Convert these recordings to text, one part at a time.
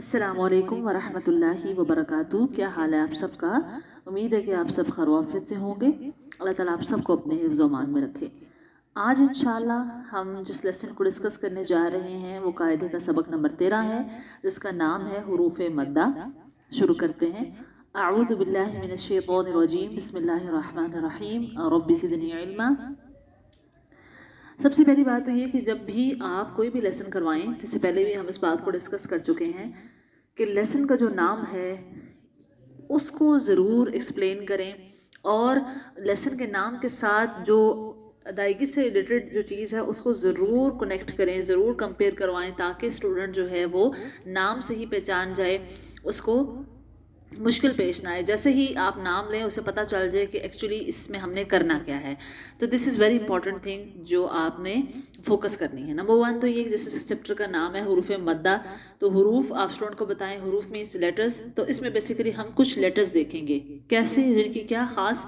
अस्सलाम वालेकुम वरहमतुल्लाहि वबरकातुहू। क्या हाल है आप सबका? उम्मीद है कि आप सब खैर आफियत से होंगे। अल्लाह ताला आप सबको अपने हिफ्ज़ व अमान में रखे। आज इंशाल्लाह हम जिस लेसन को डिस्कस करने जा रहे हैं वो कायदे का सबक नंबर 13 है, जिसका नाम है हुरूफ़ मद्दा। शुरू करते हैं। अऊज़ु बिल्लाहि मिनश शैतानिर रजीम, बिस्मिल्लाहिर रहमानिर रहीम, रब्बि ज़िदनी इल्मा। सबसे पहली बात तो ये कि जब भी आप कोई भी लेसन करवाएं, जिससे पहले भी हम इस बात को डिस्कस कर चुके हैं कि लेसन का जो नाम है उसको ज़रूर एक्सप्लेन करें, और लेसन के नाम के साथ जो अदायगी से रिलेटेड जो चीज़ है उसको ज़रूर कनेक्ट करें, ज़रूर कंपेयर करवाएं, ताकि स्टूडेंट जो है वो नाम से ही पहचान जाए, उसको मुश्किल पेश ना आए। जैसे ही आप नाम लें उसे पता चल जाए कि एक्चुअली इसमें हमने करना क्या है। तो this is very important thing जो आपने फोकस करनी है। नंबर 1 तो ये, जैसे इस चैप्टर का नाम है हुरूफ़ मद्दा, तो हुरूफ आप स्टूडेंट को बताएं। हुरूफ मीन्स लेटर्स, तो इसमें बेसिकली हम कुछ लेटर्स देखेंगे कैसे, जिनकी क्या ख़ास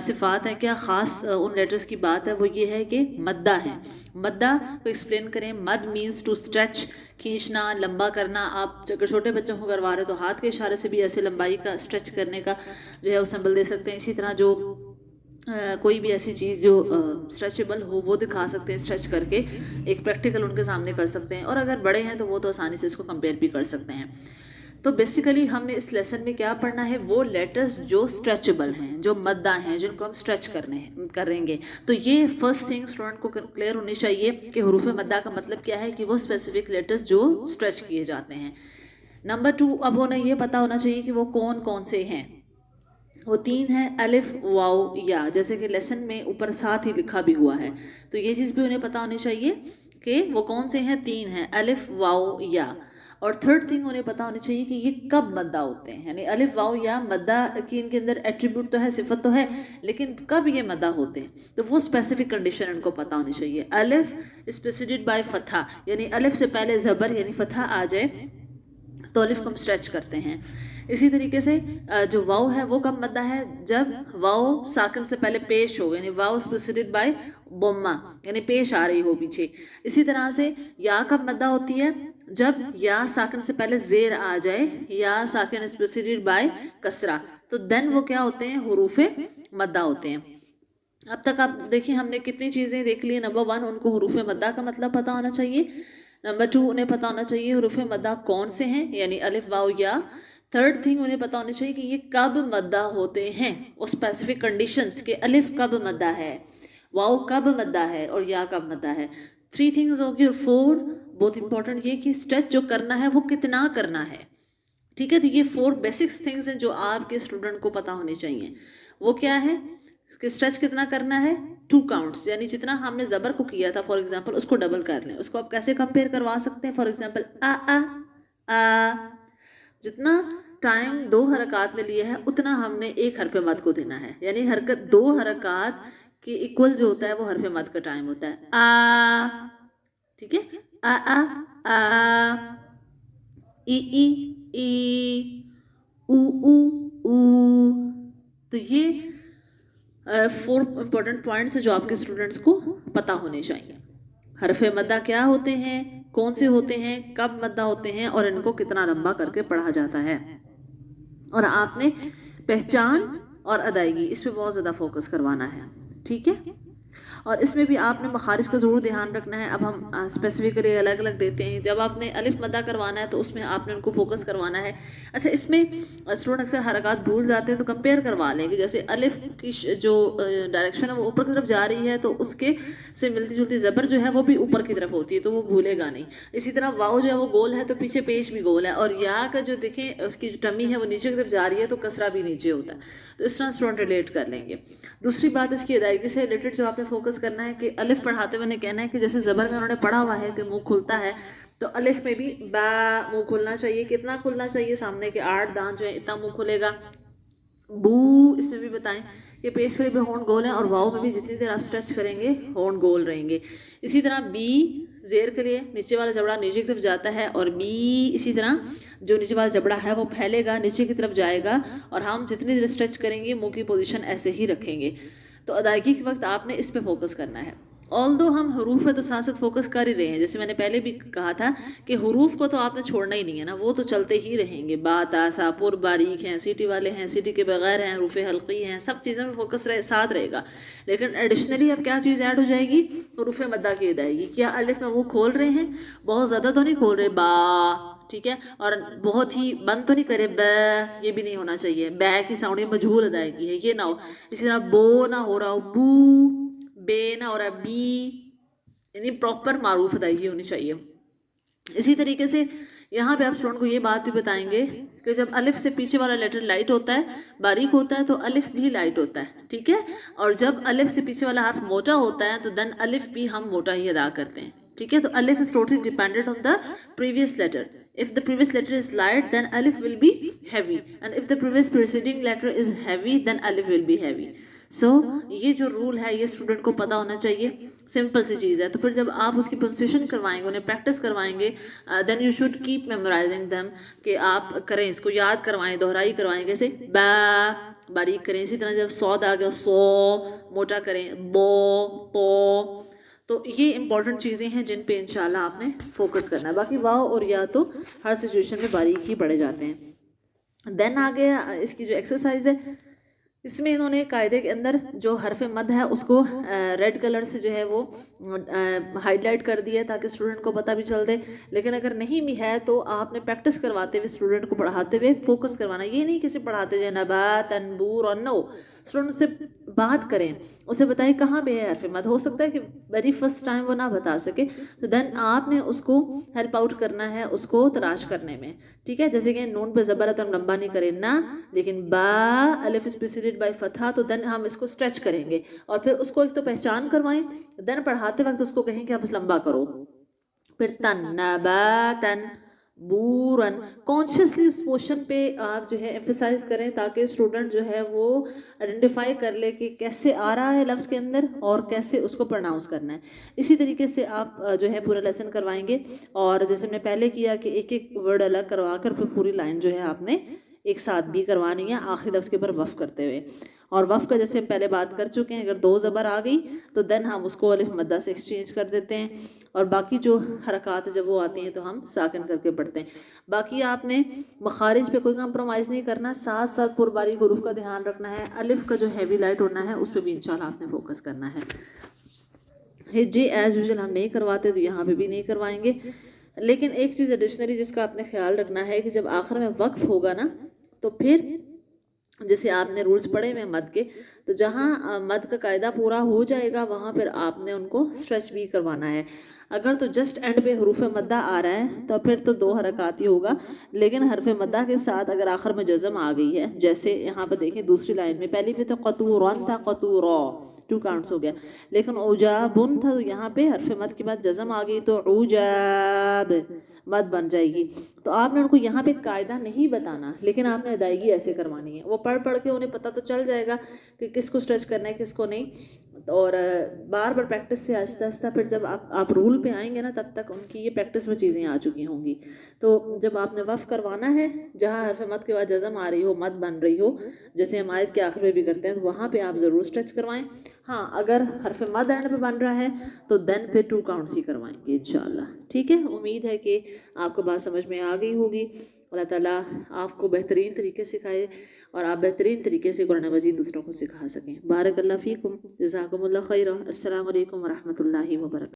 सिफ़ात है, क्या ख़ास उन लेटर्स की बात है। वो ये है कि मद्दा है। मद्दा को एक्सप्लेन करें। मद मीन्स टू स्ट्रेच, खींचना, लंबा करना। आप अगर छोटे बच्चों को करवा रहे हो तो हाथ के इशारे से भी ऐसे लंबाई का स्ट्रेच करने का जो है वो सिंबल दे सकते हैं। इसी तरह जो कोई भी ऐसी चीज़ जो स्ट्रेचेबल हो वो दिखा सकते हैं स्ट्रेच करके, एक प्रैक्टिकल उनके सामने कर सकते हैं। और अगर बड़े हैं तो वो तो आसानी से इसको कंपेयर भी कर सकते हैं। तो बेसिकली हमने इस लेसन में क्या पढ़ना है, वो लेटर्स जो स्ट्रेचेबल हैं, जो मद्दा हैं, जिनको हम स्ट्रेच करेंगे। तो ये फर्स्ट थिंग स्टूडेंट को क्लियर होनी चाहिए कि हुरूफ मद्दा का मतलब क्या है, कि वो स्पेसिफिक लेटर्स जो स्ट्रेच किए जाते हैं। नंबर 2, अब उन्हें ये पता होना चाहिए कि वो कौन कौन से हैं। वो 3 है, अलिफ, वाव, या, जैसे कि लेसन में ऊपर साथ ही लिखा भी हुआ है। तो ये चीज़ भी उन्हें पता होनी चाहिए कि वो कौन से हैं। 3 हैं, अलिफ, वाव, या। और थर्ड थिंग उन्हें पता होनी चाहिए कि ये कब मद्दा होते हैं, यानी अलिफ, वाव, या मद्दा की इनके अंदर एट्रीब्यूट तो है, सिफत तो है, लेकिन कब ये मद्दा होते हैं, तो वो स्पेसिफिक कंडीशन इनको पता होनी चाहिए। अलिफ इज प्रेसिडेड बाय फतहा, यानी अलिफ से पहले ज़बर यानी फतहा आ जाए तो अलिफ को हम स्ट्रेच करते हैं। इसी तरीके से जो वाव है वो कब मद्दा है, जब वाव साकिन से पहले पेश हो, यानी वाव प्रेसिडेड बाय बोम्मा, यानी पेश आ रही हो पीछे। इसी तरह से या कब मद्दा होती है, जब या साकिन से पहले जेर आ जाए, या साकिन इज प्रेसिडेड बाय कसरा, तो देन वो क्या होते हैं, हुरूफे मद्दा होते हैं। अब तक आप देखिए हमने कितनी चीज़ें देख ली। नंबर 1, उनको हुरूफ मद्दा का मतलब पता होना चाहिए। नंबर 2, उन्हें पता होना चाहिए हुरूफ मद्दा कौन से हैं, यानी अलिफ, वाव, या। थर्ड थिंग, उन्हें पता होना चाहिए कि ये कब मद्दा होते हैं, और स्पेसिफिक कंडीशंस के अलिफ कब मद्दा है, वाव कब मद्दा है, और या कब मद्दा है। 3 थिंग्स होगी। और 4 बहुत इंपॉर्टेंट ये कि स्ट्रेच जो करना है वो कितना करना है। ठीक है, तो ये 4 बेसिक्स थिंग्स हैं जो आपके स्टूडेंट को पता होनी चाहिए। वो क्या है कि स्ट्रेच कितना करना है, 2 काउंट्स, यानी जितना हमने ज़बर को किया था फॉर एग्जांपल उसको डबल कर लें। उसको आप कैसे कंपेयर करवा सकते हैं, फॉर एग्जांपल आ, जितना टाइम 2 हरकत ने लिए है उतना हमने एक हरफ मद को देना है, यानी हरकत 2 हरकत के इक्वल जो होता है वो हरफ मद का टाइम होता है। आ, ठीक है, आ ई ऊ ऊ। तो ये 4 इंपॉर्टेंट पॉइंट्स है जो आपके स्टूडेंट्स को पता होने चाहिए। हरफे मद्दा क्या होते हैं, कौन से होते हैं, कब मद्दा होते हैं, और इनको कितना लंबा करके पढ़ा जाता है। और आपने पहचान और अदायगी इस पे बहुत ज़्यादा फोकस करवाना है। ठीक है, और इसमें भी आपने मखारिज का ज़रूर ध्यान रखना है। अब हम स्पेसिफिकली अलग अलग देते हैं। जब आपने अलिफ मद्दा करवाना है तो उसमें आपने उनको फोकस करवाना है। अच्छा, इसमें स्टूडेंट अक्सर हरकत भूल जाते हैं, तो कंपेयर करवा लेंगे। जैसे अलिफ की जो डायरेक्शन है वो ऊपर की तरफ जा रही है, तो उसके से मिलती जुलती ज़बर जो है वो भी ऊपर की तरफ होती है, तो वो भूलेगा नहीं। इसी तरह वाव जो है वो गोल है तो पीछे पेश भी गोल है, और या का जो देखें उसकी जो टमी है वो नीचे की तरफ जा रही है तो कसरा भी नीचे होता है। तो इस तरह स्टूडेंट रिलेट कर लेंगे। दूसरी बात इसकी अदायगी से रिलेटेड जो आपने फोकस करना है कि अलिफ पढ़ाते हुए कहना है कि जैसे ज़बर में उन्होंने पढ़ा हुआ है कि मुंह खुलता है, तो अलिफ में भी बा मुंह खुलना चाहिए। कितना खुलना चाहिए, सामने के 8 दांत जो है इतना मुंह खुलेगा। बू इसमें भी बताएं कि पेश करीब होंठ गोल है, और वाव में भी जितनी देर आप स्ट्रेच करेंगे होंठ गोल रहेंगे। इसी तरह बी जेर के लिए नीचे वाला जबड़ा नीचे की तरफ जाता है, और बी इसी तरह जो नीचे वाला जबड़ा है वो फैलेगा, नीचे की तरफ जाएगा, और हम जितनी देर स्ट्रेच करेंगे मुंह की पोजीशन ऐसे ही रखेंगे। तो अदायगी के वक्त आपने इस पे फोकस करना है। although ہم حروف پہ تو ساتھ ساتھ فوکس کر ہی رہے ہیں، جیسے میں نے پہلے بھی کہا تھا کہ حروف کو تو آپ نے چھوڑنا ہی نہیں ہے نا، وہ تو چلتے ہی رہیں گے، با تا سا پر باریک ہیں، سیٹی والے ہیں، سیٹی کے بغیر ہیں، حروف حلقی ہیں، سب چیزوں میں فوکس ساتھ رہے گا. لیکن ایڈیشنلی اب کیا چیز ایڈ ہو جائے گی؟ حروف مدہ کی ادائیگی. کیا الف میں وہ کھول رہے ہیں؟ بہت زیادہ تو نہیں کھول رہے، با، ٹھیک ہے، اور بہت ہی بند تو نہیں کرے، ب، یہ بھی نہیں ہونا چاہیے، بے کی ساؤنڈ مجہول ادائیگی ہے، یہ نہ ہو. اسی طرح بو نہ ہو رہا ہو، بو، بے نہ ہو رہا ہے، بی، یعنی پراپر معروف ادائیگی ہونی چاہیے. اسی طریقے سے یہاں پہ آپ اسٹوڈنٹ کو یہ بات بھی بتائیں گے کہ جب الف سے پیچھے والا لیٹر لائٹ ہوتا ہے، باریک ہوتا ہے، تو الف بھی لائٹ ہوتا ہے، ٹھیک ہے. اور جب الف سے پیچھے والا حرف موٹا ہوتا ہے تو دین الف بھی ہم موٹا ہی ادا کرتے ہیں، ٹھیک ہے. تو الف is totally dependent on the previous letter. If the previous letter is light, then alif will be heavy, and if the previous preceding letter is heavy, then alif will be heavy. سو یہ جو role ہے یہ student کو پتا ہونا چاہیے. Simple سی چیز ہے. تو پھر جب آپ اس کی پرونسیشن کروائیں گے، انہیں پریکٹس کروائیں گے، then you should keep memorising them, کہ آپ کریں، اس کو یاد کروائیں، دہرائی کروائیں. کیسے؟ با باریک کریں. اسی طرح جب سود آ گیا، سو موٹا کریں، بو، پو. تو یہ امپورٹنٹ چیزیں ہیں جن پہ انشاءاللہ آپ نے فوکس کرنا ہے. باقی واو اور یا تو ہر سچویشن میں باریک ہی پڑھے جاتے ہیں. دین آگے اس کی جو ایکسرسائز ہے، اس میں انہوں نے قاعدے کے اندر جو حرف مد ہے اس کو ریڈ کلر سے جو ہے وہ ہائیڈ لائٹ کر دیا تاکہ اسٹوڈنٹ کو پتہ بھی چل دے. لیکن اگر نہیں بھی ہے تو آپ نے پریکٹس کرواتے ہوئے اسٹوڈنٹ کو پڑھاتے ہوئے فوکس کروانا. یہ نہیں کسی پڑھاتے جائے نبات انبور اور نو. اسٹوڈنٹ سے بات کریں، اسے بتائیں کہاں پہ ہے حرف مد. ہو سکتا ہے کہ ویری فرسٹ ٹائم وہ نہ بتا سکے، تو دین آپ نے اس کو ہیلپ آؤٹ کرنا ہے، اس کو تلاش کرنے میں، ٹھیک ہے. جیسے کہ نون پہ زبر ہے تو ہم لمبا نہیں کریں نا، لیکن با الف از پریسیڈڈ بائی فتحہ، تو دین ہم اس کو اسٹریچ کریں گے. اور پھر اس کو ایک تو پہچان کروائیں، دین پڑھاتے وقت اس کو کہیں کہ آپ لمبا کرو. پھر تن، نباتن، بورن. کانشیسلی اس پورشن پہ آپ جو ہے ایمفیسائز کریں تاکہ اسٹوڈنٹ جو ہے وہ آئیڈینٹیفائی کر لے کہ کیسے آ رہا ہے لفظ کے اندر اور کیسے اس کو پروناؤنس کرنا ہے. اسی طریقے سے آپ جو ہے پورا لیسن کروائیں گے، اور جیسے ہم نے پہلے کیا کہ ایک ایک ورڈ الگ کروا کر پھر پوری لائن جو ہے آپ نے ایک ساتھ بھی کروانی ہے آخری لفظ کے اوپر وقف کرتے ہوئے. اور وقف کا جیسے ہم پہلے بات کر چکے ہیں، اگر دو زبر آ گئی تو دین ہم اس کو الف مدہ سے ایکسچینج کر دیتے ہیں، اور باقی جو حرکات جب وہ آتی ہیں تو ہم ساکن کر کے پڑھتے ہیں. باقی آپ نے مخارج پہ کوئی کمپرومائز نہیں کرنا، ساتھ ساتھ پر باریک حروف کا دھیان رکھنا ہے. الف کا جو ہیوی لائٹ ہونا ہے اس پہ بھی انشاءاللہ آپ نے فوکس کرنا ہے. ہجے ایز یوزل ہم نہیں کرواتے تو یہاں پہ بھی نہیں کروائیں گے. لیکن ایک چیز ایڈیشنلی جس کا آپ نے خیال رکھنا ہے کہ جب آخر میں وقف ہوگا نا تو پھر جیسے آپ نے رولز پڑھے ہوئے مد کے، تو جہاں مد کا قاعدہ پورا ہو جائے گا وہاں پھر آپ نے ان کو اسٹریچ بھی کروانا ہے. اگر تو جسٹ اینڈ پہ حروف مدہ آ رہا ہے تو پھر تو دو حرکات ہی ہوگا. لیکن حرف مدہ کے ساتھ اگر آخر میں جزم آ گئی ہے، جیسے یہاں پہ دیکھیں دوسری لائن میں، پہلی پہ تو قطورن تھا، قطورا 2 کاؤنٹس ہو گیا. لیکن عجابن تھا، تو یہاں پہ حرف مد کے بعد جزم آ گئی تو عجاب مد بن جائے گی. تو آپ نے ان کو یہاں پہ قاعدہ نہیں بتانا، لیکن آپ نے ادائیگی ایسے کروانی ہے. وہ پڑھ پڑھ کے انہیں پتہ تو چل جائے گا کہ کس کو اسٹریچ کرنا ہے کس کو نہیں. اور بار بار پریکٹس سے آہستہ آہستہ پھر جب آپ رول پہ آئیں گے نا تب تک ان کی یہ پریکٹس میں چیزیں آ چکی ہوں گی. تو جب آپ نے وقف کروانا ہے، جہاں حرف مد کے بعد جزم آ رہی ہو، مد بن رہی ہو، جیسے ہم آیت کے آخر میں بھی کرتے ہیں، تو وہاں پہ آپ ضرور اسٹریچ کروائیں. ہاں اگر حرف مد اینڈ پہ بن رہا ہے تو دین پہ 2 کاؤنٹس ہی کروائیں گے انشاءاللہ. ٹھیک ہے، امید ہے کہ آپ کو بات سمجھ میں آ گئی ہوگی. اللہ تعالیٰ آپ کو بہترین طریقے سے سکھائے اور آپ بہترین طریقے سے قرآن مجید دوسروں کو سکھا سکیں. بارک اللہ فیکم، جزاکم اللہ خیرہ. السلام علیکم ورحمۃ اللہ وبرکاتہ.